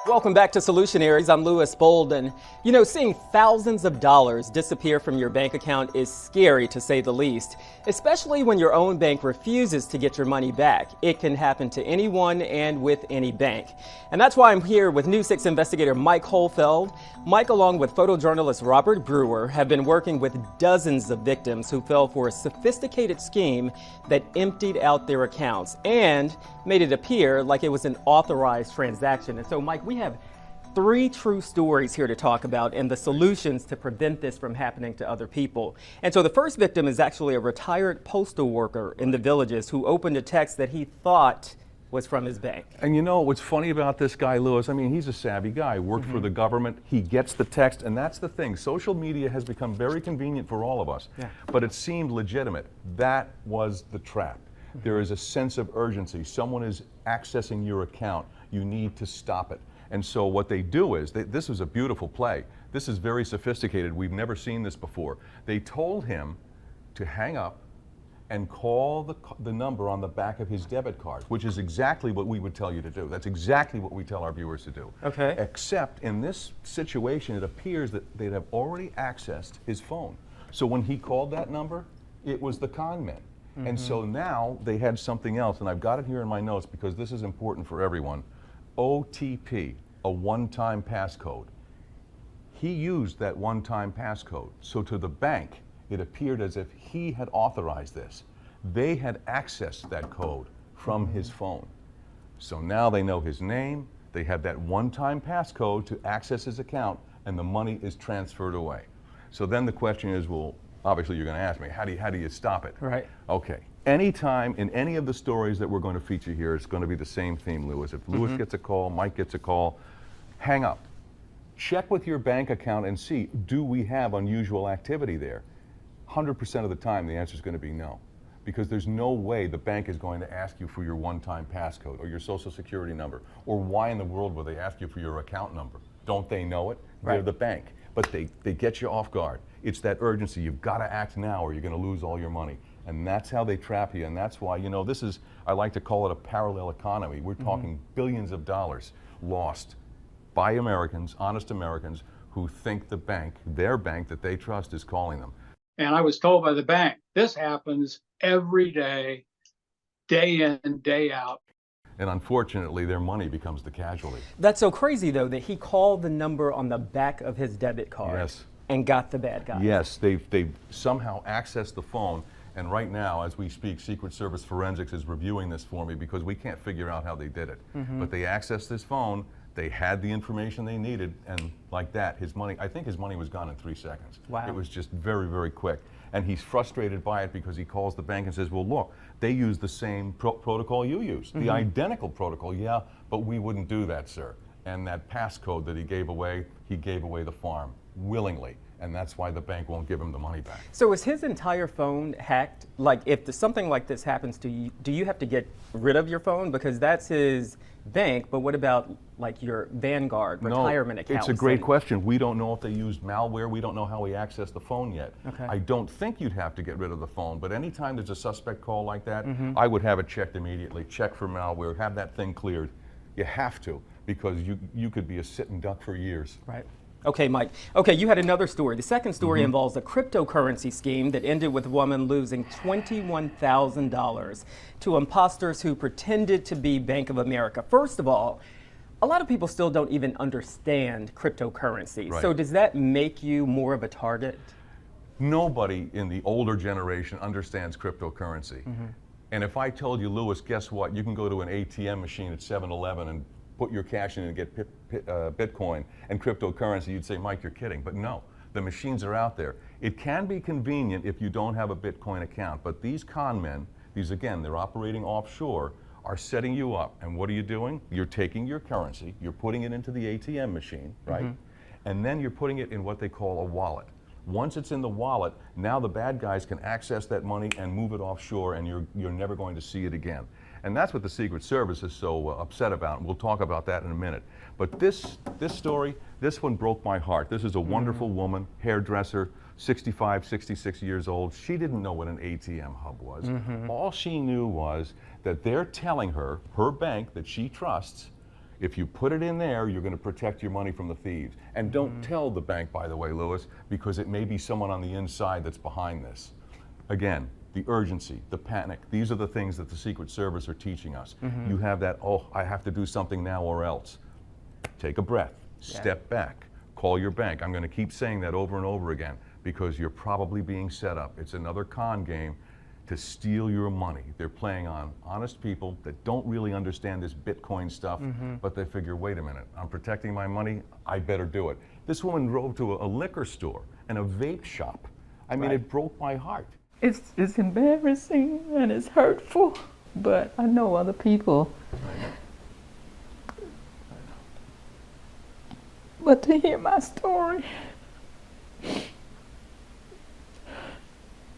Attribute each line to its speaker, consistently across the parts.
Speaker 1: Welcome back to Solutionaries. I'm Louis Bolden. You know, seeing thousands of dollars disappear from your bank account is scary, to say the least, especially when your own bank refuses to get your money back. It can happen to anyone and with any bank. And that's why I'm here with News 6 investigator Mike Holfeld. Mike, along with photojournalist Robert Brewer, have been working with dozens of victims who fell for a sophisticated scheme that emptied out their accounts and made it appear like it was an authorized transaction. And so, Mike, we have three true stories here to talk about and the solutions to prevent this from happening to other people. And so the first victim is actually a retired postal worker in the Villages who opened a text that he thought was from his bank.
Speaker 2: And you know what's funny about this guy, Louis? I mean, he's a savvy guy, worked for the government, he gets the text, and that's the thing. Social media has become very convenient for all of us, but it seemed legitimate. That was the trap. There is a sense of urgency. Someone is accessing your account. You need to stop it. And so what they do is, this was a beautiful play. This is very sophisticated. We've never seen this before. They told him to hang up and call the number on the back of his debit card, which is exactly what we would tell you to do. That's exactly what we tell our viewers to do.
Speaker 1: Okay.
Speaker 2: Except in this situation, it appears that they'd have already accessed his phone. So when he called that number, it was the con men. And so now they had something else, and I've got it here in my notes because this is important for everyone. OTP, a one-time passcode. He used that one-time passcode. So to the bank, it appeared as if he had authorized this. They had accessed that code from his phone. So now they know his name, they have that one-time passcode to access his account, and the money is transferred away. So then the question is, well, obviously you're going to ask me, how do you stop it?
Speaker 1: Right.
Speaker 2: Okay. Anytime in any of the stories that we're going to feature here, it's going to be the same theme, Louis. If Louis gets a call, Mike gets a call, hang up. Check with your bank account and see, do we have unusual activity there? 100% of the time, the answer is going to be no. Because there's no way the bank is going to ask you for your one-time passcode or your social security number. Or why in the world would they ask you for your account number? Don't they know it? They're the bank. But they get you off guard. It's that urgency. You've got to act now or you're going to lose all your money. And that's how they trap you. And that's why, you know, this is, I like to call it a parallel economy. We're talking billions of dollars lost by Americans, honest Americans, who think the bank, their bank that they trust, is calling them.
Speaker 3: And I was told by the bank, this happens every day, day in, day out.
Speaker 2: And unfortunately, their money becomes the casualty.
Speaker 1: That's so crazy, though, that he called the number on the back of his debit card and got the bad guy.
Speaker 2: Yes, they've somehow accessed the phone. And right now, as we speak, Secret Service Forensics is reviewing this for me because we can't figure out how they did it. But they accessed his phone, they had the information they needed, and like that, his money, I think his money was gone in 3 seconds.
Speaker 1: Wow.
Speaker 2: It was just very, very quick. And he's frustrated by it because he calls the bank and says, well, look, they use the same protocol you use, the identical protocol. Yeah, but we wouldn't do that, sir. And that passcode that he gave away the farm willingly. And that's why the bank won't give him the money back.
Speaker 1: So is his entire phone hacked? Like, if something like this happens to you, do you have to get rid of your phone? Because that's his bank, but what about like your Vanguard retirement account?
Speaker 2: It's a great question. We don't know if they used malware. We don't know how he accessed the phone yet.
Speaker 1: Okay.
Speaker 2: I don't think you'd have to get rid of the phone, but anytime there's a suspect call like that, I would have it checked immediately. Check for malware, have that thing cleared. You have to, because you could be a sitting duck for years.
Speaker 1: Right. Okay, Mike. Okay, you had another story. The second story involves a cryptocurrency scheme that ended with a woman losing $21,000 to imposters who pretended to be Bank of America. First of all, a lot of people still don't even understand cryptocurrency.
Speaker 2: Right.
Speaker 1: So does that make you more of a target?
Speaker 2: Nobody in the older generation understands cryptocurrency. And if I told you, Louis, guess what? You can go to an ATM machine at 7-Eleven and put your cash in and get Bitcoin and cryptocurrency, you'd say, Mike, you're kidding. But no, the machines are out there. It can be convenient if you don't have a Bitcoin account, but these con men, these again, they're operating offshore, are setting you up. And what are you doing? You're taking your currency, you're putting it into the ATM machine, right? And then you're putting it in what they call a wallet. Once it's in the wallet, now the bad guys can access that money and move it offshore, and you're never going to see it again. And that's what the Secret Service is so upset about. And we'll talk about that in a minute. But this story, this one broke my heart. This is a wonderful woman, hairdresser, 65, 66 years old. She didn't know what an ATM hub was. All she knew was that they're telling her, her bank that she trusts, If you put it in there, you're going to protect your money from the thieves. And don't tell the bank, by the way, Louis, because it may be someone on the inside that's behind this. Again, the urgency, the panic, these are the things that the Secret Service are teaching us. You have that, oh, I have to do something now or else. Take a breath, step back, call your bank. I'm going to keep saying that over and over again because you're probably being set up. It's another con game to steal your money. They're playing on honest people that don't really understand this Bitcoin stuff, but they figure, wait a minute, I'm protecting my money, I better do it. This woman drove to a liquor store and a vape shop. I mean, it broke my heart.
Speaker 4: It's embarrassing and it's hurtful, but I know other people. But to hear my story, it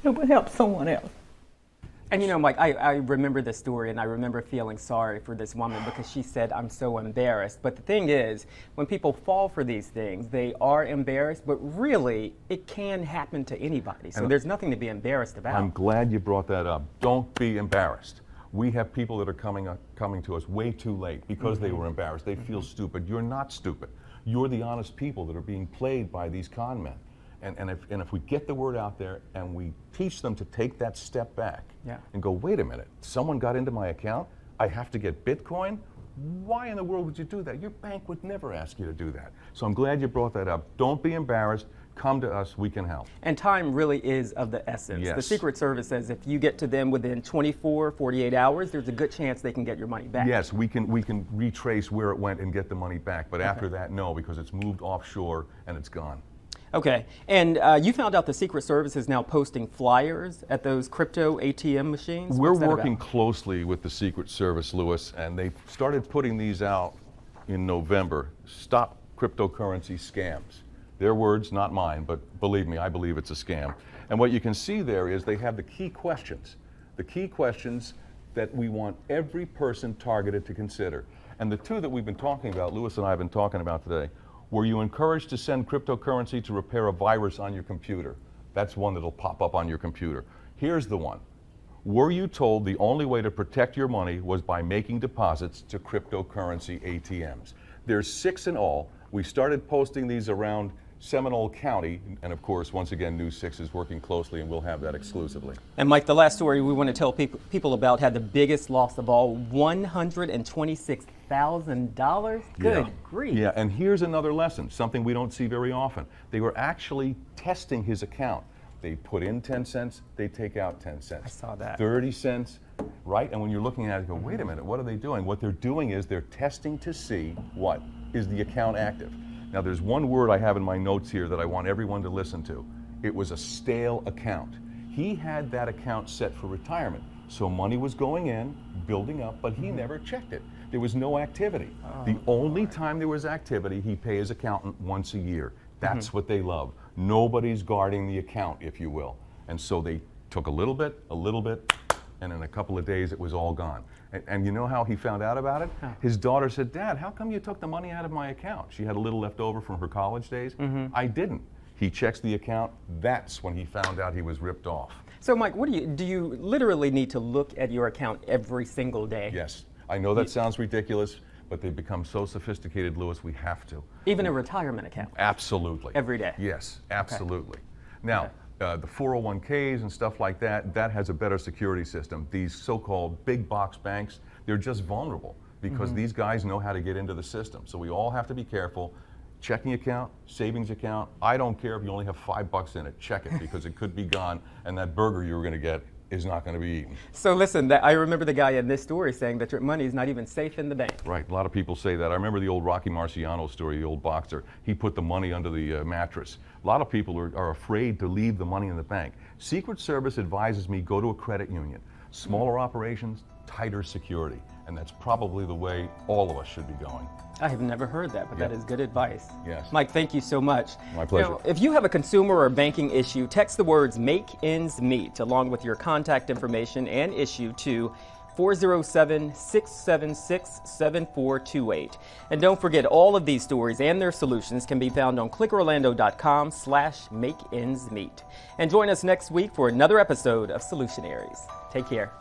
Speaker 4: would help someone else.
Speaker 1: And you know, Mike, I remember this story and I remember feeling sorry for this woman because she said, I'm so embarrassed. But the thing is, when people fall for these things, they are embarrassed, but really, it can happen to anybody. So there's nothing to be embarrassed about.
Speaker 2: I'm glad you brought that up. Don't be embarrassed. We have people that are coming to us way too late because they were embarrassed. They feel stupid. You're not stupid. You're the honest people that are being played by these con men. And if we get the word out there and we teach them to take that step back and go, wait a minute, someone got into my account, I have to get Bitcoin? Why in the world would you do that? Your bank would never ask you to do that. So I'm glad you brought that up. Don't be embarrassed. Come to us, we can help.
Speaker 1: And time really is of the essence.
Speaker 2: Yes.
Speaker 1: The Secret Service says if you get to them within 24, 48 hours, there's a good chance they can get your money back.
Speaker 2: Yes, we can retrace where it went and get the money back. But after that, no, because it's moved offshore and it's gone.
Speaker 1: Okay, and you found out the Secret Service is now posting flyers at those crypto ATM machines?
Speaker 2: We're working closely with the Secret Service, Louis, and they started putting these out in November. Stop cryptocurrency scams. Their words, not mine, but believe me, I believe it's a scam. And what you can see there is they have the key questions that we want every person targeted to consider. And the two that we've been talking about, Louis and I have been talking about today, were you encouraged to send cryptocurrency to repair a virus on your computer? That's one that'll pop up on your computer. Here's the one. Were you told the only way to protect your money was by making deposits to cryptocurrency ATMs? There's 6 in all. We started posting these around Seminole County, and of course, once again, News 6 is working closely, and we'll have that exclusively.
Speaker 1: And Mike, the last story we want to tell people about had the biggest loss of all, $126,000. Good grief.
Speaker 2: Yeah, and here's another lesson, something we don't see very often. They were actually testing his account. They put in 10 cents, they take out 10 cents.
Speaker 1: I saw that.
Speaker 2: 30 cents, right? And when you're looking at it, you go, wait a minute, what are they doing? What they're doing is they're testing to see what is the account active. Now, there's one word I have in my notes here that I want everyone to listen to. It was a stale account. He had that account set for retirement, so money was going in, building up, but he never checked it. There was no activity. The only time there was activity, he pays his accountant once a year. That's what they love. Nobody's guarding the account, if you will. And so they took a little bit, and in a couple of days it was all gone. And you know how he found out about it? His daughter said, Dad, how come you took the money out of my account? She had a little left over from her college days. I didn't. He checks the account. That's when he found out he was ripped off.
Speaker 1: So Mike, do you literally need to look at your account every single day?
Speaker 2: Yes. I know that sounds ridiculous, but they've become so sophisticated, Louis, we have to.
Speaker 1: Even a retirement account?
Speaker 2: Absolutely.
Speaker 1: Every day?
Speaker 2: Yes, absolutely. Now, the 401ks and stuff like that, that has a better security system. These so-called big box banks, they're just vulnerable because these guys know how to get into the system. So we all have to be careful. Checking account, savings account, I don't care if you only have $5 in it, check it because it could be gone and that burger you were going to get is not going to be eaten.
Speaker 1: So listen, I remember the guy in this story saying that your money is not even safe in the bank.
Speaker 2: Right, a lot of people say that. I remember the old Rocky Marciano story, the old boxer. He put the money under the mattress. A lot of people are afraid to leave the money in the bank. Secret Service advises me go to a credit union. Smaller operations, tighter security. And that's probably the way all of us should be going.
Speaker 1: I have never heard that, but that is good advice.
Speaker 2: Yes.
Speaker 1: Mike, thank you so much.
Speaker 2: My pleasure.
Speaker 1: Now, if you have a consumer or banking issue, text the words "make ends meet" along with your contact information and issue to 407-676-7428. And don't forget, all of these stories and their solutions can be found on clickorlando.com/makeendsmeet. And join us next week for another episode of Solutionaries. Take care.